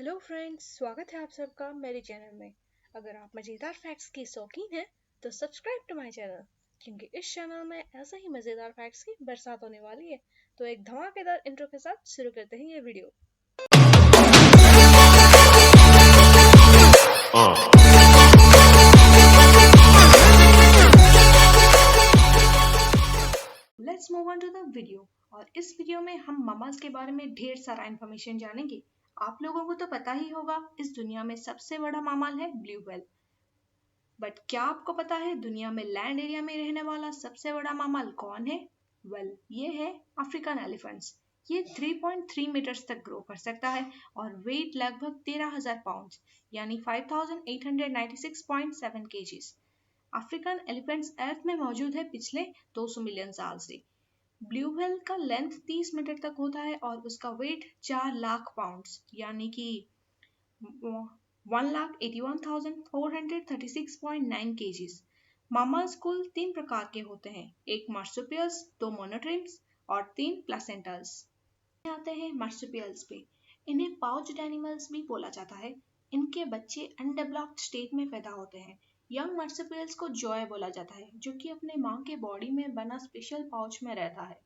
Hello friends, स्वागत है आप सबका मेरे चैनल में। अगर आप मज़ेदार फैक्ट्स के शौकीन हैं तो सब्सक्राइब टू माय चैनल, क्योंकि इस चैनल में ऐसे ही मज़ेदार फैक्ट्स की बरसात होने वाली है। तो एक धमाकेदार इंट्रो के साथ शुरू करते हैं ये video. Let's move on to the video. और इस वीडियो में हम ममाज के बारे में ढेर सारा इन्फॉर्मेशन जानेंगे। आप लोगों को तो पता ही होगा, इस दुनिया में सबसे बड़ा मामल है ब्लू व्हेल। बट क्या आपको पता है दुनिया में लैंड एरिया में रहने वाला सबसे बड़ा मामल कौन है? ये है अफ्रीकन एलिफेंट्स। ये 3.3 मीटर्स तक ग्रो कर सकता है और वेट लगभग 13,000 पाउंड यानी 5,896.7 केजीज। अफ्रीकन एलिफेंट्स अर्थ में मौजूद है पिछले 200 मिलियन साल से। ब्लू व्हेल का लेंथ 30 मीटर तक होता है और उसका वेट 4 लाख पाउंड यानी कि 1,81,436.9 केजीज। मामल्स कुल 3 प्रकार के होते हैं, एक मार्सुपियल्स, 2 मोनोट्रिम्स और 3 प्लेसेंटल्स। आते हैं मार्सुपियल्स पे। इन्हें पाउच्ड एनिमल्स भी बोला जाता है। इनके बच्चे अनडेवलप्ड स्टेट में पैदा होते हैं। यंग मार्सुपियल्स को जॉय बोला जाता है, जो कि अपने माँ के बॉडी में बना स्पेशल पाउच में रहता है।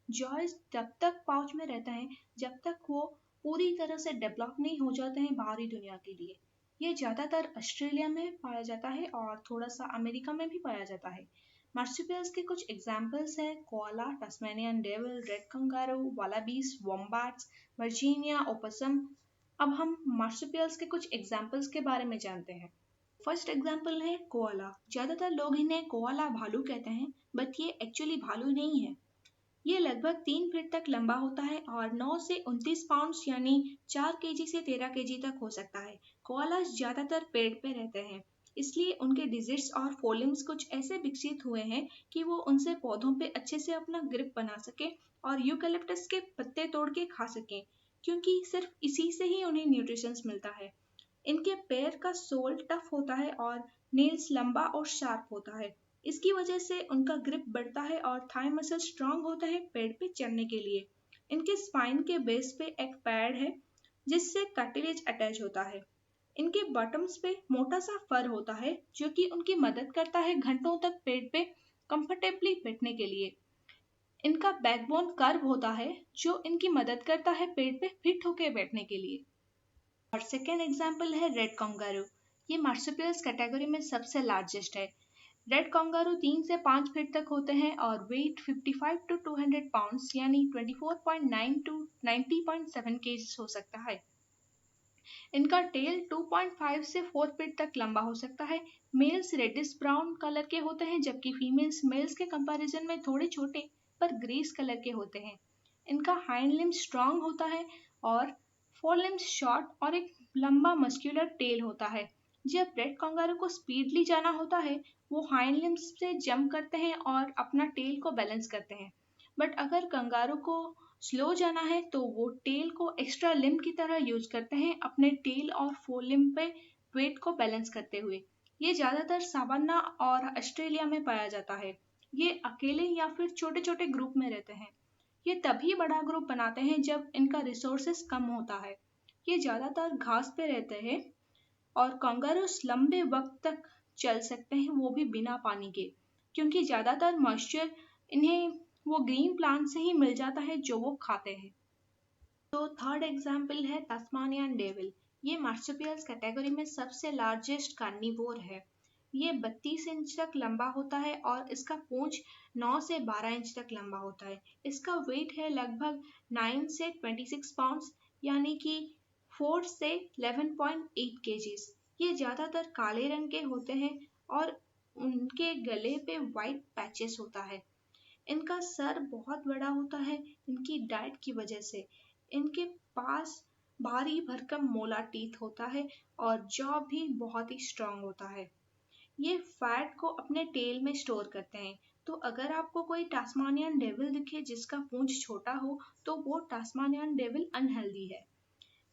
जॉय तब तक पाउच में रहता है जब तक वो पूरी तरह से डेवलप नहीं हो जाते हैं बाहरी दुनिया के लिए। ये ज़्यादातर ऑस्ट्रेलिया में पाया जाता है और थोड़ा सा अमेरिका में भी पाया जाता है। मार्सुपियल्स के कुछ एग्जाम्पल्स हैं koala, Tasmanian devil, red kangaroo, wallabies, wombats, Virginia opossum. अब हम मार्सुपियल्स के कुछ एग्जाम्पल्स के बारे में जानते हैं। फर्स्ट एग्जाम्पल है कोआला। ज़्यादातर लोग इन्हें कोआला भालू कहते हैं, बट ये एक्चुअली भालू नहीं है। ये लगभग 3 फीट तक लंबा होता है और 9 से 29 पाउंड यानी 4 केजी से 13 केजी तक हो सकता है। कोआलास ज्यादातर पेड़ पे रहते हैं, इसलिए उनके डिजिट्स और फोलिम्स कुछ ऐसे विकसित हुए हैं कि वो उनसे पौधों पे अच्छे से अपना ग्रिप बना सके और यूकलिप्टस के पत्ते तोड़ के खा सकें, क्योंकि सिर्फ इसी से ही उन्हें न्यूट्रिशंस मिलता है। इनके पैर का सोल टफ होता है और नेल्स लंबा और शार्प होता है। इसकी वजह से उनका ग्रिप बढ़ता है और थाई मसल स्ट्रांग होता है पेड़ पे चढ़ने के लिए। इनके स्पाइन के बेस पे एक पैड है जिससे कार्टिलेज अटैच होता है। इनके बॉटम्स पे मोटा सा फर होता है जो कि उनकी मदद करता है घंटों तक पेड़ पे कंफर्टेबली बैठने के लिए। इनका बैकबोन कर्व होता है जो इनकी मदद करता है पेड़ पे फिट होकर बैठने के लिए। और सेकेंड एग्जाम्पल है रेड कंगारू। ये मार्सुपियल्स कैटेगरी में सबसे लार्जेस्ट है। रेड कंगारू 3 से 5 फीट तक होते हैं और वेट 55 टू 200 पाउंड्स यानी 24.9 टू 90.7 केजीज हो सकता है। इनका टेल 2.5 से 4 फीट तक लंबा हो सकता है। मेल्स रेडिश ब्राउन कलर के होते हैं जबकि फीमेल्स मेल्स के कंपैरिजन में थोड़े छोटे पर ग्रेस कलर के होते हैं। इनका हाइंड लिम्ब स्ट्रांग होता है और फोर लिम्स शॉर्ट और एक लंबा मस्कुलर टेल होता है। जब रेड कंगारू को स्पीडली जाना होता है वो हाइंड लिम्स से जंप करते हैं और अपना टेल को बैलेंस करते हैं। बट अगर कंगारू को स्लो जाना है तो वो टेल को एक्स्ट्रा लिम्ब की तरह यूज करते हैं अपने टेल और फोर लिम्ब पे वेट को बैलेंस करते हुए। ये ज्यादातर सावन्ना और ऑस्ट्रेलिया में पाया जाता है। ये अकेले या फिर छोटे छोटे ग्रुप में रहते हैं। ये तभी बड़ा ग्रुप बनाते हैं जब इनका रिसोर्सेस कम होता है। ये ज्यादातर घास पे रहते हैं और कंगारूस लंबे वक्त तक चल सकते हैं, वो भी बिना पानी के, क्योंकि ज्यादातर मॉइस्चर इन्हें वो ग्रीन प्लांट से ही मिल जाता है जो वो खाते हैं। तो थर्ड एग्जाम्पल है तस्मानियन डेविल। ये मार्सुपियल्स कैटेगरी में सबसे लार्जेस्ट कार्निवोर है। ये 32 इंच तक लंबा होता है और इसका पूंछ 9 से 12 इंच तक लंबा होता है। इसका वेट है लगभग 9 से 26 पाउंड यानी कि 4 से 11.8 केजीज। ये ज्यादातर काले रंग के होते हैं और उनके गले पे वाइट पैचेस होता है। इनका सर बहुत बड़ा होता है इनकी डाइट की वजह से। इनके पास भारी भरकम मोला टीथ होता है और जॉ भी बहुत ही स्ट्रांग होता है। ये फैट को अपने टेल में स्टोर करते हैं। तो अगर आपको कोई टास्मानियन डेविल दिखे जिसका पूंछ छोटा हो तो वो टास्मानियन डेविल अनहेल्दी है।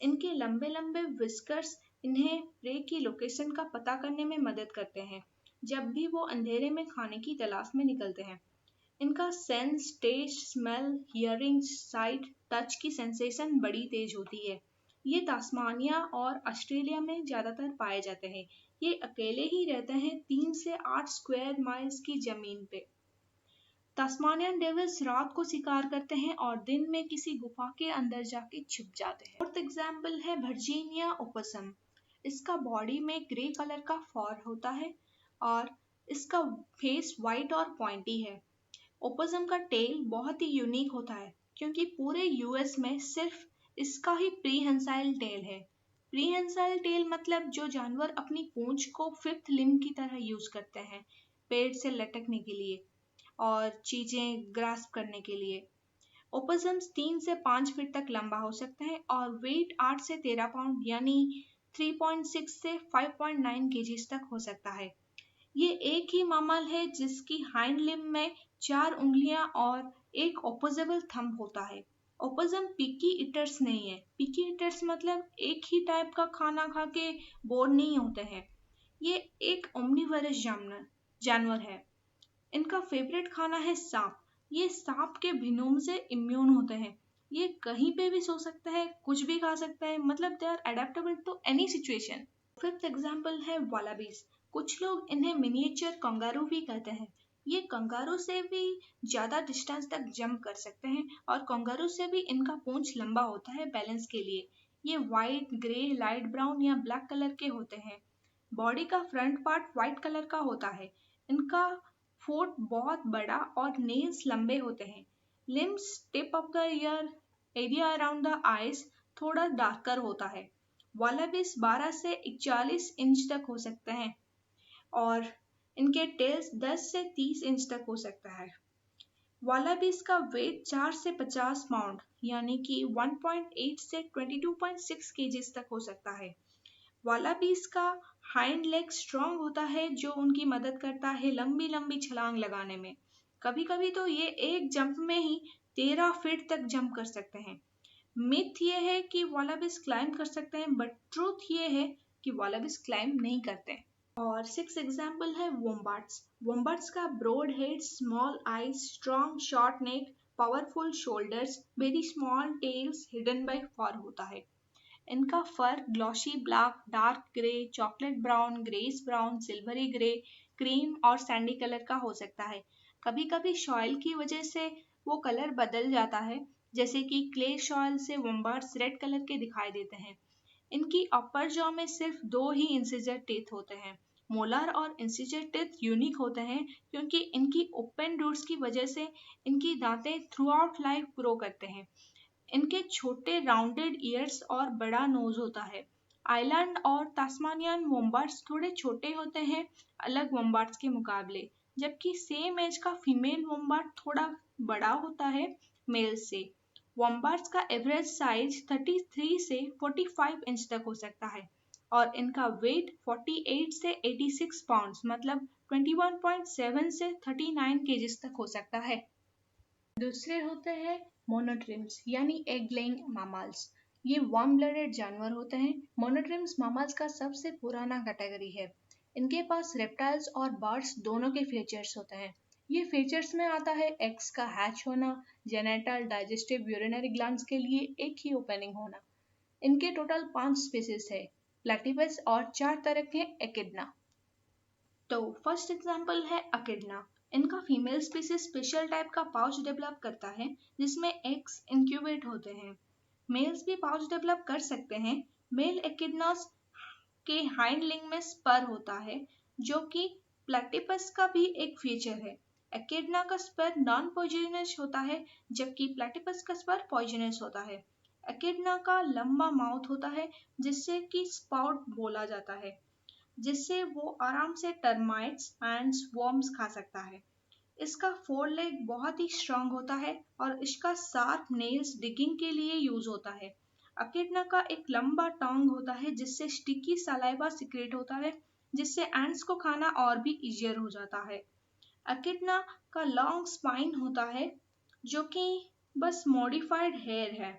इनके लंबे लंबे विस्कर्स इन्हें प्रे की लोकेशन का पता करने में मदद करते हैं जब भी वो अंधेरे में खाने की तलाश में निकलते हैं। इनका sense, taste, smell, hearing, sight, touch की सेंसेशन बड़ी तेज होती है। ये तास्मानिया और ऑस्ट्रेलिया में ज्यादातर पाए जाते हैं। ये अकेले ही रहते हैं 3 से 8 स्क्वायर माइल्स की जमीन पे। तास्मानियन डेविल्स रात को शिकार करते हैं और दिन में किसी गुफा के अंदर जाके छुप जाते हैं। फोर्थ एग्जाम्पल है वर्जीनिया ओपोसम। इसका बॉडी में ग्रे कलर का फर होता है और इसका फेस वाइट और पॉइंटी है। ओपोसम का टेल बहुत ही यूनिक होता है क्योंकि पूरे यूएस में सिर्फ इसका ही प्रीहेंसाइल टेल है। प्रीहेंसाइल टेल मतलब जो जानवर अपनी पूंछ को फिफ्थ लिम्ब की तरह यूज करते हैं पेड़ से लटकने के लिए और चीजें ग्रास्प करने के लिए। ओपोसम्स 3 से 5 फीट तक लंबा हो सकता है और वेट 8 से 13 पाउंड यानी 3.6 से 5.9 केजीज तक हो सकता है। ये एक ही मामल है जिसकी हाइंड लिम्ब में 4 उंगलियां और एक ऑपोजेबल थंब होता है। ओपोसम पिकी ईटर्स नहीं है। पिकी ईटर्स मतलब एक ही टाइप का खाना खा के बोर नहीं होते हैं। ये एक ओमनिवरस जानवर है। इनका फेवरेट खाना है सांप। ये सांप के विनोम से इम्यून होते हैं। ये कहीं पे भी सो सकता है, कुछ भी खा सकता है, मतलब they are adaptable to any situation. Fifth example है वालाबीज। कुछ लोग इन्हें मिनिएचर कंगारू भी कहते हैं। ये कंगारू से भी ज्यादा डिस्टेंस तक जंप कर सकते हैं और कंगारू से भी इनका पूंछ लंबा होता है बैलेंस के लिए। ये वाइट, ग्रे, लाइट ब्राउन या ब्लैक कलर के होते हैं। बॉडी का फ्रंट पार्ट व्हाइट कलर का होता है। इनका फोट बहुत बड़ा और नेल्स लंबे होते हैं। Limbs, tip of the year, area around the eyes थोड़ा डार्कर होता है। वालाबीज 12 से 41 इंच तक हो सकते हैं और इनके टेल्स 10 से 30 इंच तक हो सकता है। वालाबीज का वेट 4 से 50 पाउंड यानी कि 1.8 से 22.6 केजीज तक हो सकता है। वालाबीज का हाइंड लेग स्ट्रॉन्ग होता है जो उनकी मदद करता है लंबी लंबी छलांग लगाने में। कभी कभी तो ये एक जंप में ही 13 फीट तक जंप कर सकते हैं। मिथ ये है कि वालाबीज क्लाइंब कर सकते हैं बट ट्रूथ ये है कि वालाबीज क्लाइंब नहीं करते। और 6 एग्जाम्पल है वोम्बाट्स। वोम्बाट्स का broad head, small eyes, strong short neck, powerful shoulders, very small tails hidden by fur होता है। इनका fur glossy black, dark grey, chocolate brown, greys brown, silvery grey, cream और sandy colour का हो सकता है। कभी कभी सॉइल की वजह से वो कलर बदल जाता है, जैसे कि क्ले सॉइल से वोम्बाट्स रेड कलर के दिखाई देते हैं। इनकी अपर जॉ में सिर्फ 2 ही इंसिजर टीथ होते हैं। मोलर और इंसिजर टीथ यूनिक होते हैं क्योंकि इनकी ओपन रूट्स की वजह से इनकी दांतें थ्रू आउट लाइफ ग्रो करते हैं। इनके छोटे राउंडेड ईयर्स और बड़ा नोज होता है। आइलैंड और तास्मानियन वोम्बाट्स थोड़े छोटे होते हैं अलग वोम्बाट्स के मुकाबले, जबकि सेम एज का फीमेल वोम्बाट थोड़ा बड़ा होता है मेल से। वोम्बाट्स का एवरेज साइज 33 से 45 इंच तक हो सकता है और इनका वेट 48 से 86 पाउंड्स मतलब 21.7 से 39 केजीज तक हो सकता है। दूसरे होते हैं मोनोट्रिम्स यानी एग लेइंग मैमल्स। ये वार्म ब्लडेड जानवर होते हैं। मोनोट्रिम्स मैमल्स का सबसे पुराना कैटेगरी है। इनके पास रेप्टाइल्स और बर्ड्स दोनों के फीचर्स होते हैं। ये फीचर्स में आता है एग्स का हैच होना, जेनेटल, डाइजेस्टिव, यूरिनरी ग्लैंड्स के लिए एक ही ओपनिंग होना। इनके टोटल 5 स्पीसीज है, प्लेटिपस और 4 तरह के एकिडना। तो फर्स्ट एग्जांपल है अकिडना। इनका फीमेल स्पीसीज स्पेशल टाइप का पाउच डेवलप करता है जिसमें एग्स इंक्यूबेट होते हैं। मेल्स भी पाउच डेवलप कर सकते हैं। मेल एकिडनास के हाइंड लिंग में स्पर होता है जो कि प्लेटिपस का भी एक फीचर है। एकिडना का स्पर नॉन पॉइजनस होता है जबकि प्लेटिपस का स्पर पॉइजनस होता है। एकिडना का लंबा माउथ होता है जिससे कि स्पाउट बोला जाता है, जिससे वो आराम से टर्माइट्स एंड वर्म्स खा सकता है। इसका फोर लेग बहुत ही स्ट्रांग होता है और इसका शार्प नेल्स डिगिंग के लिए यूज होता है। अकिडना का एक लंबा टोंग होता है जिससे स्टिकी सलाइवा सिक्रेट होता है, जिससे एंट्स को खाना और भी इजियर हो जाता है। अकिडना का लॉन्ग स्पाइन होता है जो कि बस मॉडिफाइड हेयर है।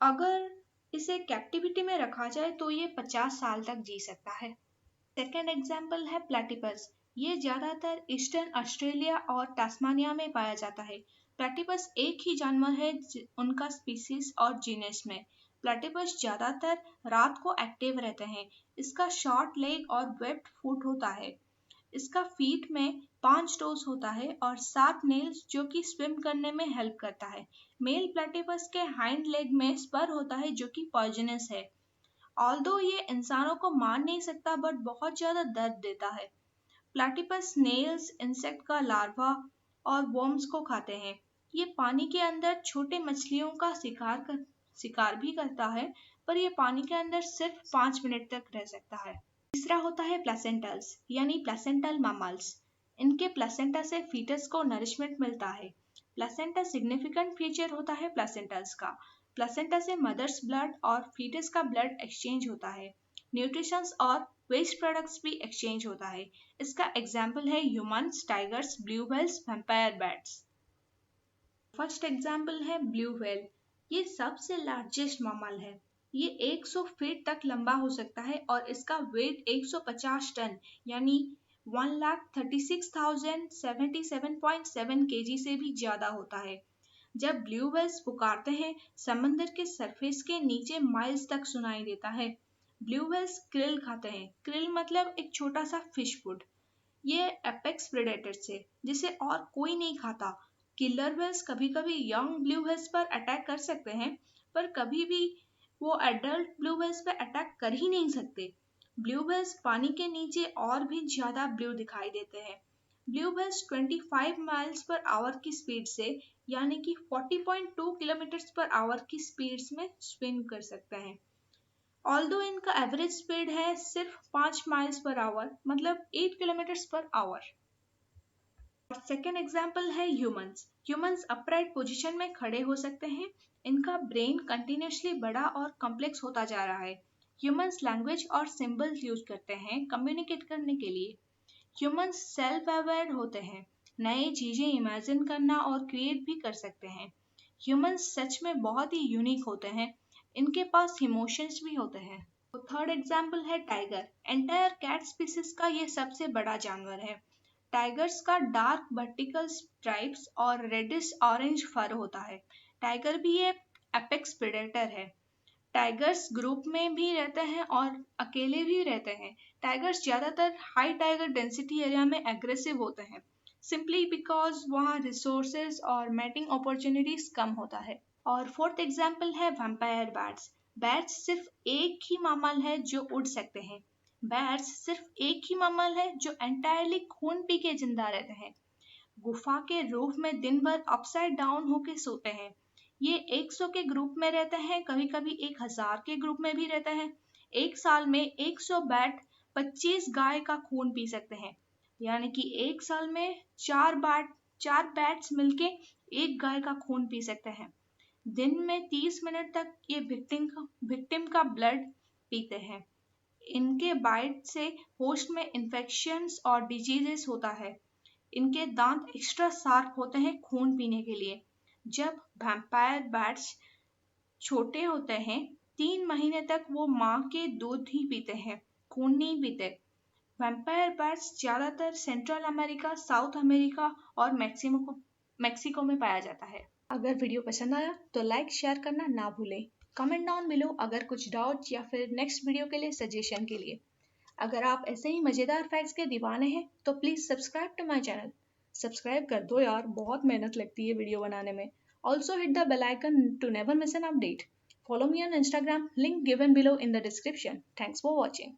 अगर इसे कैप्टिविटी में रखा जाए तो ये 50 साल तक जी सकता है। सेकेंड एग्जाम्पल है प्लेटिपस। ये ज्यादातर ईस्टर्न ऑस्ट्रेलिया और टास्मानिया में पाया जाता है। प्लेटिपस एक ही जानवर है उनका स्पीसीज और जीनस में। प्लेटिपस ज्यादातर रात को एक्टिव रहते हैं। इसका शॉर्ट लेग और वेब्ड फुट होता है। इसका फीट में 5 टोज होता है और 7 नेल्स जो कि स्विम करने में हेल्प करता है। मेल प्लेटिपस के हाइंड लेग में स्पर होता है जो कि पॉइजनस है। ऑल्दो ये इंसानों को मार नहीं सकता बट बहुत ज्यादा दर्द देता है। प्लेटिपस स्नेल्स, इंसेक्ट का लार्वा और वर्म्स को खाते हैं। ये पानी के अंदर छोटे मछलियों का शिकार भी करता है, पर ये पानी के अंदर सिर्फ 5 मिनट तक रह सकता है। तीसरा होता है प्लेसेंटल्स यानी प्लेसेंटल मैमल्स। इनके प्लेसेंटा से फीटस को नरिशमेंट मिलता है। प्लेसेंटा सिग्निफिकेंट फीचर होता है प्लेसेंटल्स का। प्लेसेंटा से मदर्स ब्लड और फीटस का ब्लड एक्सचेंज होता है। न्यूट्रिशंस और वेस्ट प्रोडक्ट्स भी एक्सचेंज होता है। इसका एग्जाम्पल है humans, tigers, blue whales, vampire bats. First example है ब्लू व्हेल। ये सबसे लार्जेस्ट मैमल है। ये 100 फीट तक लंबा हो सकता है और इसका वेट 150 टन यानी 1,36,077.7 केजी से भी ज्यादा होता है। जब ब्लू व्हेल्स पुकारते हैं, समंदर के सरफेस के नीचे माइल्स तक सुनाई देता है। ब्लू व्हेल्स क्रिल खाते हैं। क्रिल मतलब एक छोटा सा फिश फूड। ये एपेक्स प्रेडेटर्स है जिसे और कोई नहीं खाता। किलर व्हेल्स कभी कभी यंग ब्लू व्हेल्स पर अटैक कर सकते हैं, पर कभी भी वो एडल्ट ब्लू व्हेल्स पर अटैक कर ही नहीं सकते। ब्लू व्हेल्स पानी के नीचे और भी ज्यादा ब्लू दिखाई देते हैं। Blue whales 25 miles per hour की स्पीड से यानी कि 40.2 किलोमीटर पर आवर की स्पीड में स्विम कर सकते हैं। ऑल्दो इनका एवरेज स्पीड है सिर्फ 5 माइल्स पर आवर मतलब 8 kilometre per hour. Second example है ह्यूमंस। ह्यूमंस अपराइट पोजीशन में खड़े हो सकते हैं। इनका ब्रेन कंटिन्यूसली बड़ा और कॉम्प्लेक्स होता जा रहा है। ह्यूमंस लैंग्वेज और सिंबल्स यूज करते हैं कम्युनिकेट करने के लिए। ह्यूमंस सेल्फ अवेयर होते हैं, नई चीजें इमेजिन करना और क्रिएट भी कर सकते हैं। ह्यूमंस सच में बहुत ही यूनिक होते हैं। इनके पास इमोशंस भी होते हैं। तो थर्ड एग्जाम्पल है टाइगर। एंटायर कैट स्पीसीज का ये सबसे बड़ा जानवर है। टाइगर्स का डार्क वर्टिकल स्ट्राइप्स और रेडिश ऑरेंज फर होता है। टाइगर भी एक एपेक्स प्रेडेटर है। टाइगर्स ग्रुप में भी रहते हैं और अकेले भी रहते हैं। टाइगर्स ज्यादातर हाई टाइगर डेंसिटी एरिया में एग्रेसिव होते हैं, सिंपली बिकॉज वहाँ रिसोर्सेज और मैटिंग अपॉर्चुनिटीज कम होता है। और फोर्थ एग्जाम्पल है वैम्पायर बैट्स। बैट्स सिर्फ एक ही मैमल है जो उड़ सकते हैं। बैट्स सिर्फ एक ही मैमल है जो एंटायरली खून पी के जिंदा रहते हैं। गुफा के रूफ में दिन भर अपसाइड डाउन होके सोते हैं। ये 100 के ग्रुप में रहते हैं, कभी कभी 1000 के ग्रुप में भी रहते हैं। एक साल में 100 बैट 25 गाय का खून पी सकते हैं, यानी कि एक साल में 4 बैट्स मिलके एक गाय का खून पी सकते हैं। दिन में 30 मिनट तक ये विक्टिम का ब्लड पीते हैं। इनके बाइट से होस्ट में इन्फेक्शंस और डिजीजेस होता है। इनके दांत एक्स्ट्रा शार्प होते हैं खून पीने के लिए। जब वैम्पायर बैट्स छोटे होते हैं 3 महीने तक वो माँ के दूध ही पीते हैं, खून नहीं पीते। वैम्पायर बैट्स ज्यादातर सेंट्रल अमेरिका, साउथ अमेरिका और मैक्सिको में पाया जाता है। अगर वीडियो पसंद आया तो लाइक शेयर करना ना भूलें। कमेंट डाउन बिलो अगर कुछ डाउट या फिर नेक्स्ट वीडियो के लिए सजेशन के लिए। अगर आप ऐसे ही मजेदार फैक्ट्स के दीवाने हैं तो please subscribe to my channel. Subscribe कर दो यार, बहुत मेहनत लगती है वीडियो बनाने में। Also hit the bell icon to never miss an update. Follow me on Instagram, link given below in the description. Thanks for watching.